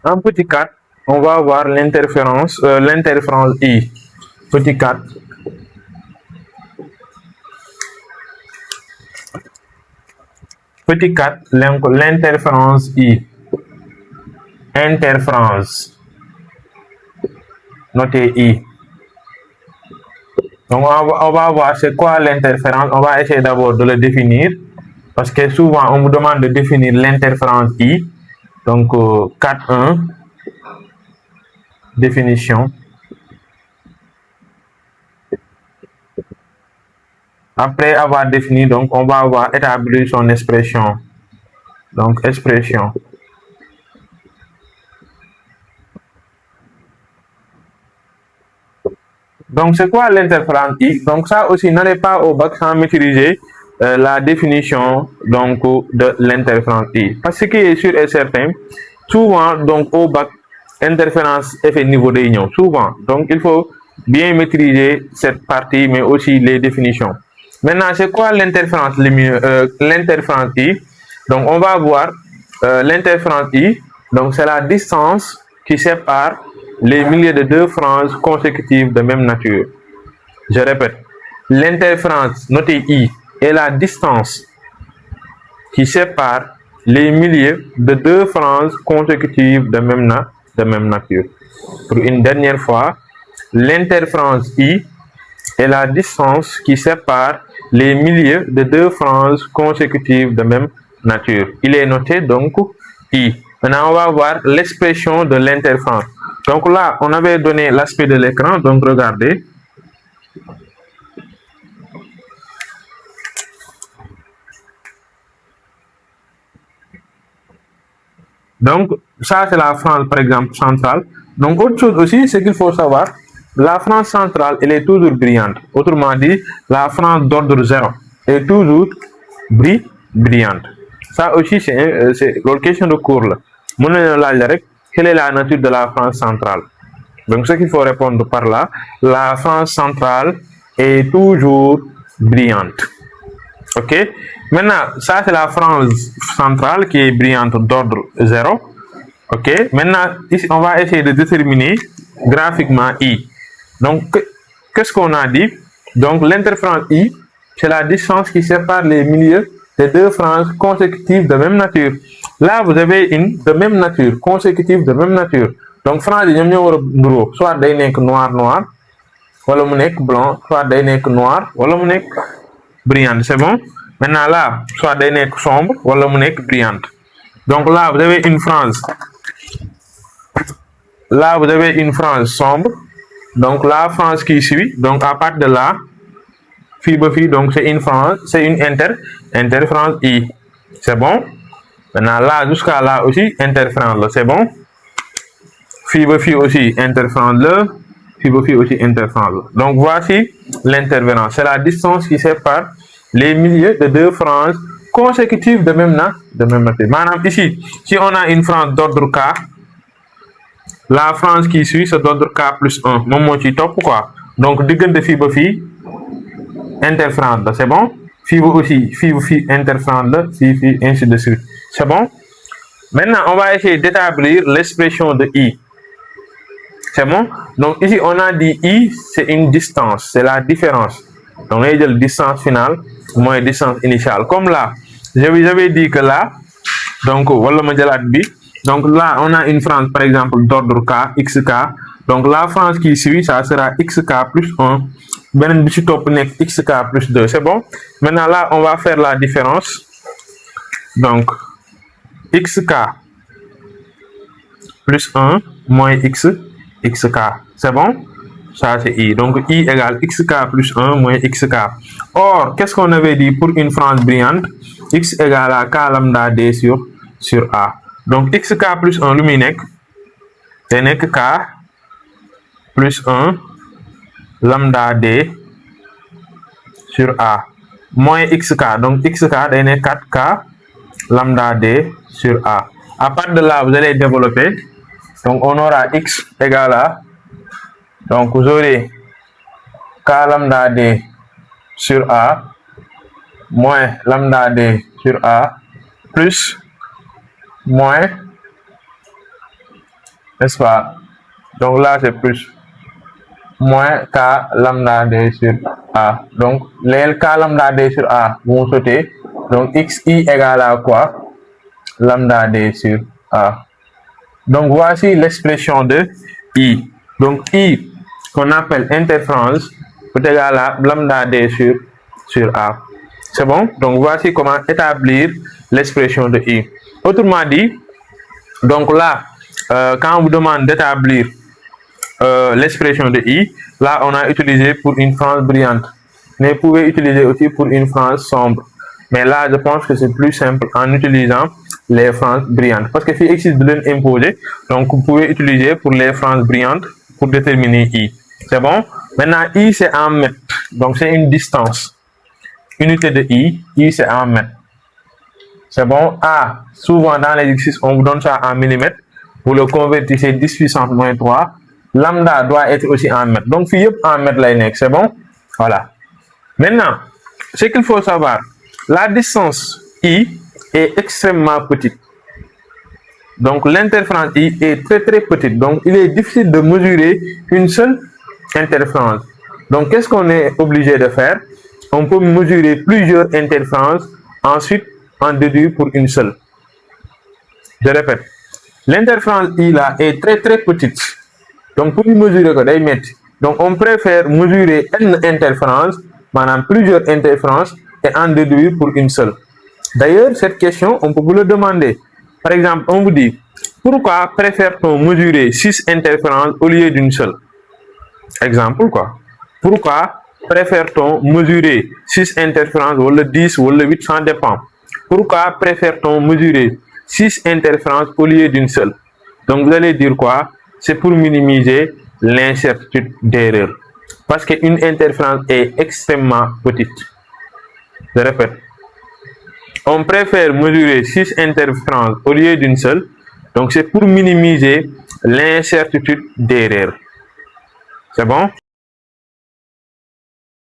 En petit 4, on va avoir l'interférence I. Petit 4. Petit 4, l'interférence I. Interférence. Notez I. Donc, on va voir c'est quoi l'interférence. On va essayer d'abord de le définir. Parce que souvent, on vous demande de définir l'interférence I. Donc, 4.1, définition. Après avoir défini, donc, on va avoir établi son expression. Donc, expression. Donc, c'est quoi l'interférence I? Donc, ça aussi, n'allez pas au bac sans maîtriser la définition donc, de l'interférence I. Parce que ce qui est sûr et certain, souvent, donc, au bac, interférence effet niveau de union. Souvent. Donc, il faut bien maîtriser cette partie, mais aussi les définitions. Maintenant, c'est quoi l'interférence I? Donc, on va voir l'interférence I. Donc, c'est la distance qui sépare les milieux de deux phrases consécutives de même nature. Je répète, l'interférence, notez I, est la distance qui sépare les milieux de deux phrases consécutives de même nature. Pour une dernière fois, l'interférence I est la distance qui sépare les milieux de deux phrases consécutives de même nature. Il est noté donc I. Maintenant, on va voir l'expression de l'interférence. Donc là, on avait donné l'aspect de l'écran, donc regardez. Donc, ça, c'est la phrase, par exemple, centrale. Donc, autre chose aussi, c'est qu'il faut savoir, la phrase centrale, elle est toujours brillante. Autrement dit, la phrase d'ordre 0 est toujours brillante. Ça aussi, c'est une question de cours. Quelle est la nature de la phrase centrale? Donc, ce qu'il faut répondre par là, la phrase centrale est toujours brillante. Ok? Maintenant, ça, c'est la phrase centrale qui est brillante d'ordre 0. Ok? Maintenant, ici, on va essayer de déterminer graphiquement I. Donc, qu'est-ce qu'on a dit? Donc, l'interférence I, c'est la distance qui sépare les milieux des deux phrases consécutives de même nature. Là, vous avez une de même nature, consécutive de même nature. Donc, phrase yi ñoom ñoo war a nuroo soit day nekk noir wala mu nekk blanc, soit day nekk noir wala mu nekk brillante. C'est bon? Maintenant là, soit day nekk sombre wala mu nekk brillante. Donc là, vous avez une phrase. Là, vous avez une phrase sombre. Donc la phrase qui suit, donc à partir de là, donc c'est une phrase, c'est une interphrase I. C'est bon? Maintenant là, jusqu'à là aussi, interphrase, c'est bon? Fii aussi interphrase là, fii aussi interphrase. Donc voici l'intervenant. C'est la distance qui sépare les milieux de deux phrases consécutives de même nature. Maintenant ici, si on a une phrase d'ordre K, la phrase qui suit c'est d'ordre K plus 1. Moom moo ci topp quoi. Donc diggante fii ba fii interphrase la, c'est bon? Fii aussi, fii interphrase la, fii ainsi de suite. C'est bon? Maintenant, on va essayer d'établir l'expression de I. C'est bon? Donc ici, on a dit I, c'est une distance, c'est la différence. Donc, on a dit la distance finale moins distance initiale. Comme là, j'avais dit que là, donc, voilà ma jëlaat bi. Donc là, on a une phrase, par exemple, d'ordre K, XK. Donc la phrase qui suit, ça sera XK plus 1. Beneen bi ci topp nekk XK plus 2. C'est bon? Maintenant là, on va faire la différence. Donc, XK plus 1 moins XK. C'est bon? Ça, c'est I. Donc, I égale XK plus 1 moins XK. Or, qu'est-ce qu'on avait dit pour une phrase brillante? X égale à K lambda D sur A. Donc, XK plus 1, lu muy nekk? Day nekk K plus 1 lambda D sur A. Moins XK. Donc, XK day nekk 4K lambda D sur A. À partir de là, vous allez développer. Donc, on aura X égale à, donc vous aurez K lambda D sur A moins lambda D sur A plus moins n'est-ce pas? Donc là, c'est plus moins K lambda D sur A. Donc, les K lambda D sur A vont sauter. Donc, XI égale à quoi? Lambda D sur A. Donc, voici l'expression de I. Donc, I, qu'on appelle interférence, est égal à lambda D sur A. C'est bon? Donc, voici comment établir l'expression de I. Autrement dit, donc là, quand on vous demande d'établir l'expression de I, là, on a utilisé pour une frange brillante. Mais vous pouvez utiliser aussi pour une frange sombre. Mais là, je pense que c'est plus simple en utilisant les franges brillantes. Parce que si existe de l'imposer, donc vous pouvez utiliser pour les franges brillantes pour déterminer I. C'est bon? Maintenant, I, c'est en mètres. Donc, c'est une distance. Unité de I c'est en mètres. C'est bon? A, souvent dans les exercices, on vous donne ça en millimètres. Vous le convertissez 10 puissance moins 3. Lambda doit être aussi en mètres. Donc, fi en mètres, c'est bon? Voilà. Maintenant, ce qu'il faut savoir, la distance I est extrêmement petite. Donc, l'interférence I est très très petite. Donc, il est difficile de mesurer une seule interférence. Donc, qu'est-ce qu'on est obligé de faire? On peut mesurer plusieurs interférences, ensuite en déduire pour une seule. Je répète, l'interférence I là est très très petite. Donc, pour mesurer que day donc on préfère mesurer une interférence, maanaam plusieurs interférences, et en déduire pour une seule. D'ailleurs, cette question, on peut vous le demander. Par exemple, on vous dit, pourquoi préfère-t-on mesurer 6 interférences au lieu d'une seule? Exemple, quoi. Pourquoi préfère-t-on mesurer 6 interférences, ou le 10, ou le 8, ça dépend. Pourquoi préfère-t-on mesurer 6 interférences au lieu d'une seule? Donc, vous allez dire quoi? C'est pour minimiser l'incertitude d'erreur. Parce qu'une interférence est extrêmement petite. Je répète. On préfère mesurer 6 interférences au lieu d'une seule. Donc, c'est pour minimiser l'incertitude d'erreur. C'est bon?